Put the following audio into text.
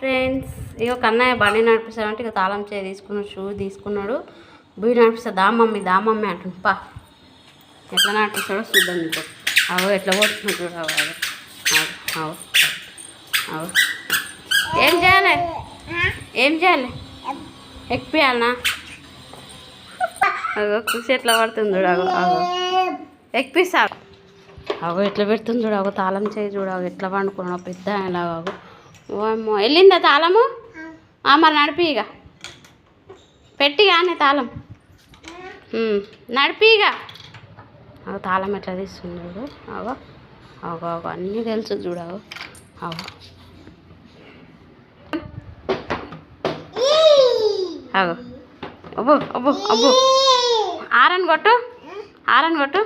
Friends, ఇగో కన్నయ్య బండి నడిపిస్తామంటే ఇక తాళం చేయి తీసుకున్నాడు, షూ తీసుకున్నాడు. బీడి నడిపిస్తా దా మమ్మీ అంటుంది. పా ఎట్లా నడిపిస్తాడో చూద్దాం. మీకు అవు ఎట్లా కొడుతున్నాడు. అవు అవు ఏం చేయాలి ఎక్కియాలనా? అగో కృషి ఎట్లా పడుతుంది చూడు. అగో ఎక్కిస్తాడు. అగో ఎట్లా పెడుతుంది చూడు. అగో తాళం చేయి చూడు. అగో ఎట్లా పండుకున్నాడు పెద్ద ఆయనలాగా. ఓమ్మో వెళ్ళిందా తాళము? మరి నడిపి ఇక పెట్టి కానీ తాళం నడిపి ఇక. అగో తాళం ఎట్లా తీస్తుంది చూడు. అగో అగో అగో అన్నీ తెలుసు చూడు. అగో అగో అగో అబ్బో అబ్బో అబ్బో ఆరని కొట్టు.